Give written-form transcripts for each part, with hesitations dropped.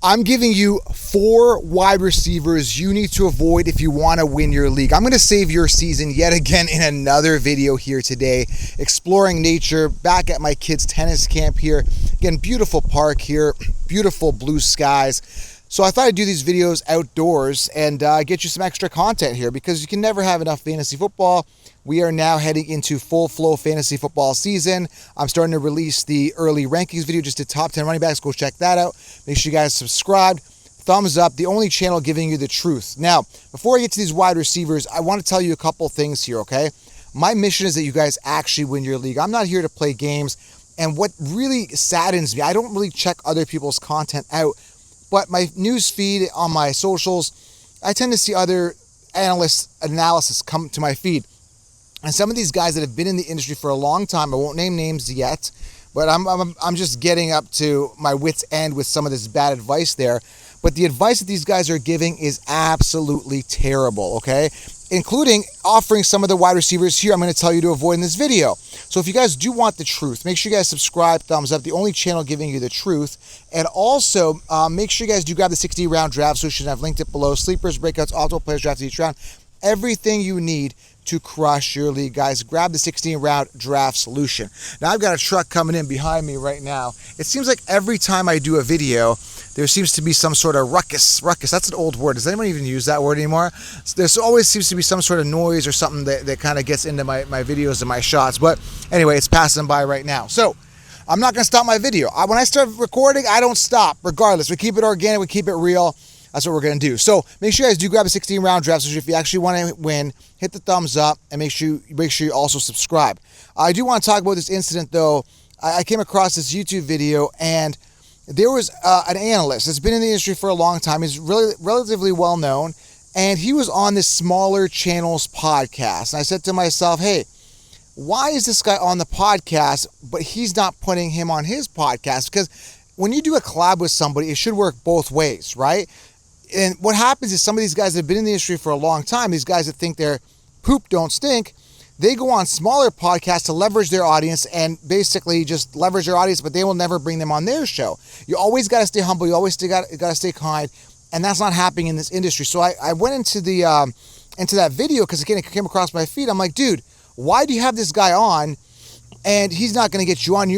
I'm giving you 4 wide receivers you need to avoid if you want to win your league. I'm going to save your season yet again in another video here today, exploring nature, back at my kids' tennis camp here. Again, beautiful park here, beautiful blue skies. So I thought I'd do these videos outdoors and get you some extra content here because you can never have enough fantasy football. We are now heading into full flow fantasy football season. I'm starting to release the early rankings video, just did top 10 running backs. Go check that out. Make sure you guys subscribe. Thumbs up, the only channel giving you the truth. Now, before I get to these wide receivers, I want to tell you a couple things here, okay? My mission is that you guys actually win your league. I'm not here to play games. And what really saddens me, I don't really check other people's content out, but my news feed on my socials, I tend to see other analysis come to my feed. And some of these guys that have been in the industry for a long time, I won't name names yet, but I'm just getting up to my wit's end with some of this bad advice there. But the advice that these guys are giving is absolutely terrible, okay? Including offering some of the wide receivers here I'm going to tell you to avoid in this video. So if you guys do want the truth, make sure you guys subscribe, thumbs up, the only channel giving you the truth. And also, make sure you guys do grab the 60-round draft solution. I've linked it below. Sleepers, breakouts, optimal players drafted each round. Everything you need to crush your league, guys. Grab the 16-round draft solution. Now, I've got a truck coming in behind me right now. It seems like every time I do a video, there seems to be some sort of ruckus. Ruckus, that's an old word. Does anyone even use that word anymore? There always seems to be some sort of noise or something that kind of gets into my videos and my shots. But anyway, it's passing by right now. So I'm not going to stop my video. When I start recording, I don't stop regardless. We keep it organic. We keep it real. That's what we're going to do. So make sure you guys do grab a 16-round draft. So if you actually want to win, hit the thumbs up and make sure you also subscribe. I do want to talk about this incident, though. I came across this YouTube video, and there was an analyst that's been in the industry for a long time. He's really relatively well known, and he was on this smaller channel's podcast. And I said to myself, hey, why is this guy on the podcast, but he's not putting him on his podcast? Because when you do a collab with somebody, it should work both ways, right? And what happens is some of these guys that have been in the industry for a long time, these guys that think their poop don't stink, they go on smaller podcasts to leverage their audience and basically just leverage their audience, but they will never bring them on their show. You always got to stay humble. You always got to stay kind, and that's not happening in this industry. So I went into that video because, again, it came across my feed. I'm like, dude, why do you have this guy on and he's not going to get you on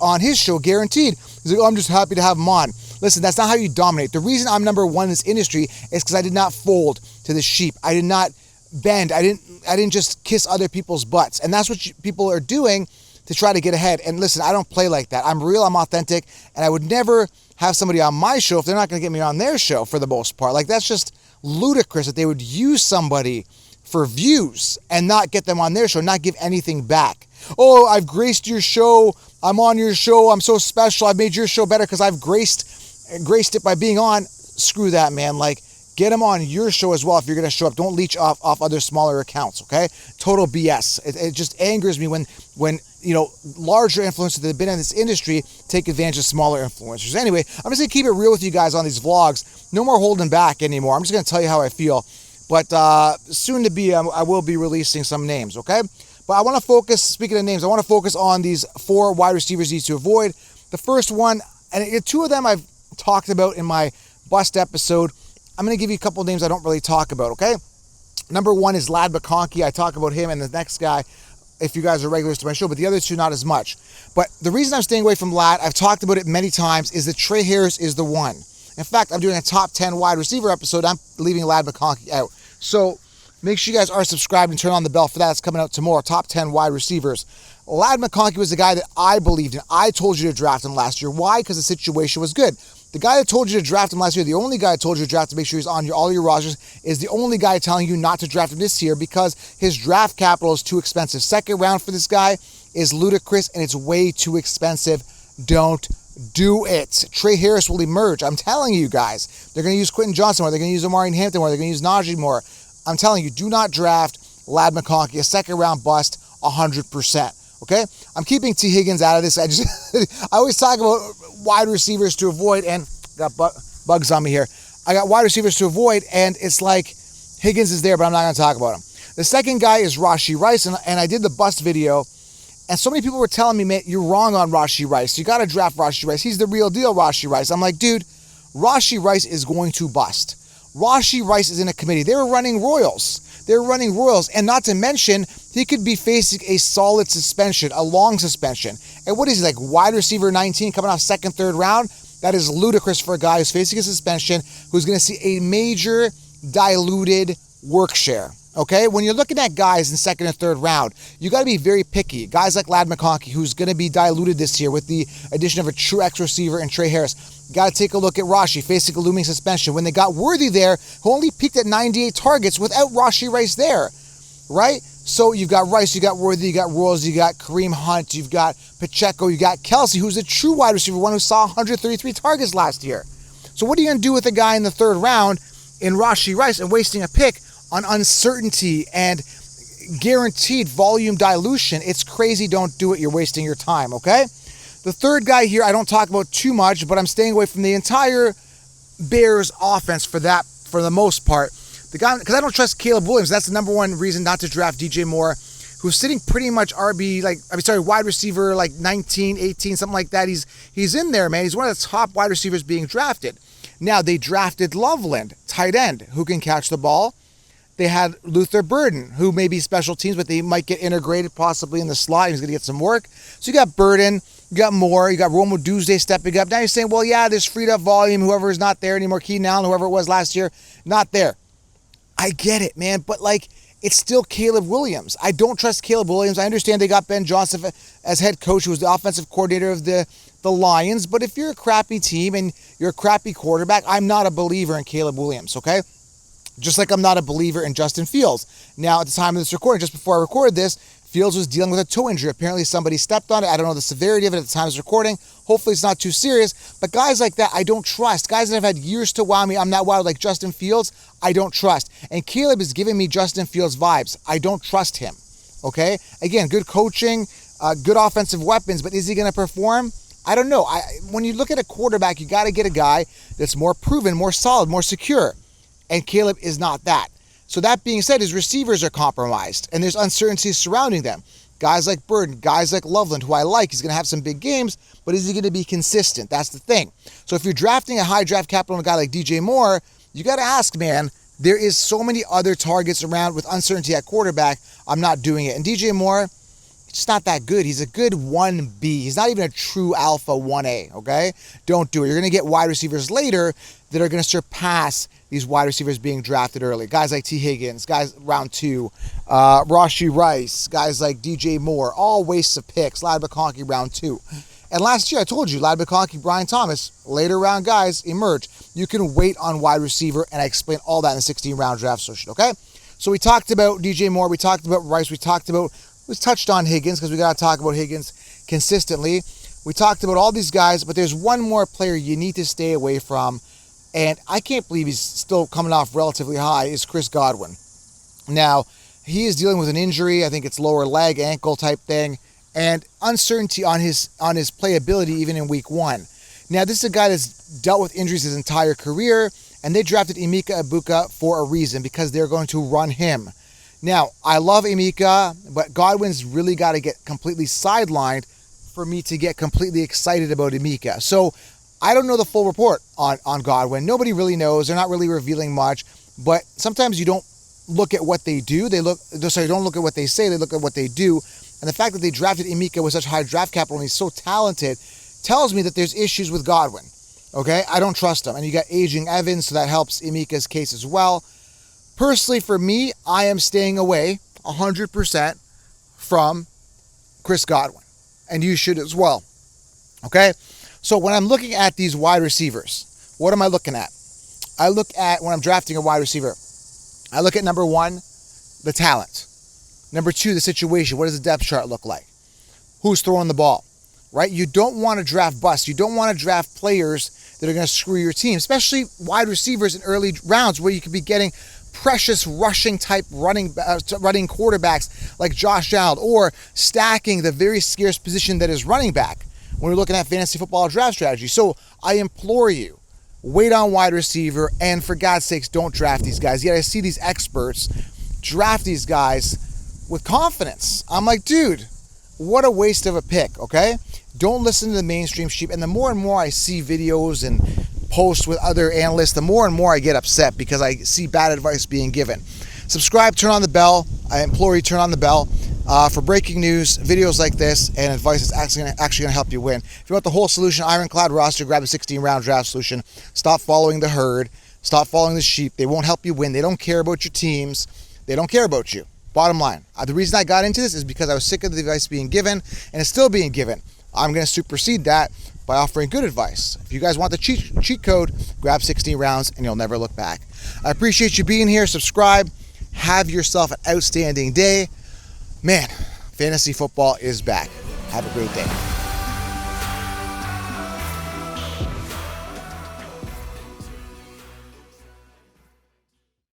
on his show guaranteed? He's like, oh, I'm just happy to have him on. Listen, that's not how you dominate. The reason I'm number one in this industry is because I did not fold to the sheep. I did not bend. I didn't just kiss other people's butts. And that's what people are doing to try to get ahead. And listen, I don't play like that. I'm real, I'm authentic, and I would never have somebody on my show if they're not going to get me on their show for the most part. Like, that's just ludicrous that they would use somebody for views and not get them on their show, not give anything back. Oh, I've graced your show. I'm on your show. I'm so special. I've made your show better because I've graced it by being on. Screw that, man. Like, get them on your show as well if you're going to show up. Don't leech off other smaller accounts, okay? Total BS. It just angers me when larger influencers that have been in this industry take advantage of smaller influencers. Anyway, I'm just going to keep it real with you guys on these vlogs. No more holding back anymore. I'm just going to tell you how I feel. But soon to be, I will be releasing some names, okay? But I want to focus, speaking of names, I want to focus on these 4 wide receivers you need to avoid. The first one, and 2 of them I've talked about in my bust episode. I'm going to give you a couple names I don't really talk about, okay? Number 1 is Ladd McConkey. I talk about him, and the next guy, if you guys are regulars to my show, but the other 2 not as much. But the reason I'm staying away from Ladd, I've talked about it many times, is that Trey Harris is the one. In fact, I'm doing a top 10 wide receiver episode. I'm leaving Ladd McConkey out. So make sure you guys are subscribed and turn on the bell for that. It's coming out tomorrow. Top 10 wide receivers. Ladd McConkey was the guy that I believed in. I told you to draft him last year. Why? Because the situation was good. The guy that told you to draft him last year, the only guy that told you to draft to make sure he's on all your rosters, is the only guy telling you not to draft him this year because his draft capital is too expensive. Second round for this guy is ludicrous and it's way too expensive. Don't do it. Trey Harris will emerge. I'm telling you guys. They're going to use Quentin Johnson more. They're going to use Omari Hampton more. They're going to use Najee more. I'm telling you, do not draft Ladd McConkey, a second round bust, 100%. Okay? I'm keeping T. Higgins out of this. I always talk about wide receivers to avoid, and got bugs on me here. I got wide receivers to avoid, and it's like Higgins is there, but I'm not going to talk about him. The second guy is Rashee Rice, and I did the bust video, and so many people were telling me, man, you're wrong on Rashee Rice. You got to draft Rashee Rice. He's the real deal, Rashee Rice. I'm like, dude, Rashee Rice is going to bust. Rashee Rice is in a committee. They were running Royals. They're running Royals. And not to mention, he could be facing a solid suspension, a long suspension. And what is he, like wide receiver 19 coming off second, third round? That is ludicrous for a guy who's facing a suspension, who's going to see a major diluted work share. Okay, when you're looking at guys in second and third round, you got to be very picky. Guys like Ladd McConkey, who's going to be diluted this year with the addition of a true X receiver and Trey Harris. Got to take a look at Rashee facing a looming suspension. When they got Worthy there, who only peaked at 98 targets without Rashee Rice there, right? So you've got Rice, you got Worthy, you got Rolls, you got Kareem Hunt, you've got Pacheco, you got Kelsey, who's a true wide receiver, one who saw 133 targets last year. So what are you going to do with a guy in the third round in Rashee Rice and wasting a pick on uncertainty and guaranteed volume dilution? It's crazy. Don't do it. You're wasting your time, okay? The third guy here, I don't talk about too much, but I'm staying away from the entire Bears offense for the most part. The guy, because I don't trust Caleb Williams. That's the number one reason not to draft DJ Moore, who's sitting pretty much wide receiver like 19, 18, something like that. He's in there, man. He's one of the top wide receivers being drafted. Now, they drafted Loveland, tight end, who can catch the ball. They had Luther Burden, who may be special teams, but they might get integrated possibly in the slot. He's going to get some work. So you got Burden, you got Moore, you got Romo Doomsday stepping up. Now you're saying, well, yeah, there's freed up volume. Whoever is not there anymore, Keenan Allen, whoever it was last year, not there. I get it, man, but it's still Caleb Williams. I don't trust Caleb Williams. I understand they got Ben Johnson as head coach, who was the offensive coordinator of the Lions, but if you're a crappy team and you're a crappy quarterback, I'm not a believer in Caleb Williams, okay? Just like I'm not a believer in Justin Fields. Now, at the time of this recording, just before I recorded this, Fields was dealing with a toe injury. Apparently, somebody stepped on it. I don't know the severity of it at the time of this recording. Hopefully, it's not too serious. But guys like that, I don't trust. Guys that have had years to wow me, I'm not wowed like Justin Fields, I don't trust. And Caleb is giving me Justin Fields vibes. I don't trust him, okay? Again, good coaching, good offensive weapons, but is he going to perform? I don't know. When you look at a quarterback, you got to get a guy that's more proven, more solid, more secure. And Caleb is not that. So that being said, his receivers are compromised, and there's uncertainty surrounding them. Guys like Burden, guys like Loveland, who I like, he's going to have some big games, but is he going to be consistent? That's the thing. So if you're drafting a high draft capital on a guy like DJ Moore, you got to ask, man, there is so many other targets around with uncertainty at quarterback. I'm not doing it. And DJ Moore, it's not that good. He's a good 1B. He's not even a true alpha 1A, okay? Don't do it. You're going to get wide receivers later that are going to surpass these wide receivers being drafted early. Guys like T. Higgins, guys round 2, Rashee Rice, guys like DJ Moore, all wastes of picks. Ladd McConkey round 2. And last year, I told you, Ladd McConkey, Brian Thomas, later round guys emerge. You can wait on wide receiver, and I explained all that in the 16-round draft session, okay? So we talked about DJ Moore, we talked about Rice, we touched on Higgins, because we got to talk about Higgins consistently. We talked about all these guys, but there's one more player you need to stay away from, and I can't believe he's still coming off relatively high, is Chris Godwin. Now, he is dealing with an injury. I think it's lower leg, ankle type thing, and uncertainty on his playability even in week 1. Now, this is a guy that's dealt with injuries his entire career, and they drafted Emeka Egbuka for a reason, because they're going to run him. Now, I love Emeka, but Godwin's really got to get completely sidelined for me to get completely excited about Emeka. So I don't know the full report on Godwin. Nobody really knows. They're not really revealing much, but sometimes you don't look at what they do. Don't look at what they say. They look at what they do. And the fact that they drafted Emeka with such high draft capital and he's so talented tells me that there's issues with Godwin. Okay? I don't trust him. And you got aging Evans, so that helps Emeka's case as well. Personally, for me, I am staying away 100% from Chris Godwin. And you should as well. Okay? So when I'm looking at these wide receivers, what am I looking at? I look at, when I'm drafting a wide receiver, I look at number 1, the talent. Number 2, the situation. What does the depth chart look like? Who's throwing the ball? Right? You don't want to draft busts. You don't want to draft players that are going to screw your team, especially wide receivers in early rounds where you could be getting precious rushing type running quarterbacks like Josh Allen, or stacking the very scarce position that is running back when we're looking at fantasy football draft strategy. So I implore you, wait on wide receiver, and for God's sakes, don't draft these guys. Yet I see these experts draft these guys with confidence. I'm like, dude, what a waste of a pick, okay? Don't listen to the mainstream sheep. And the more and more I see videos and post with other analysts, the more and more I get upset because I see bad advice being given. Subscribe, turn on the bell. I implore you, turn on the bell for breaking news, videos like this, and advice that's actually going to help you win. If you want the whole solution, ironclad roster, grab a 16-round draft solution. Stop following the herd. Stop following the sheep. They won't help you win. They don't care about your teams. They don't care about you. Bottom line. The reason I got into this is because I was sick of the advice being given, and it's still being given. I'm going to supersede that by offering good advice. If you guys want the cheat code, grab 16 rounds and you'll never look back. I appreciate you being here. Subscribe. Have yourself an outstanding day. Man, fantasy football is back. Have a great day.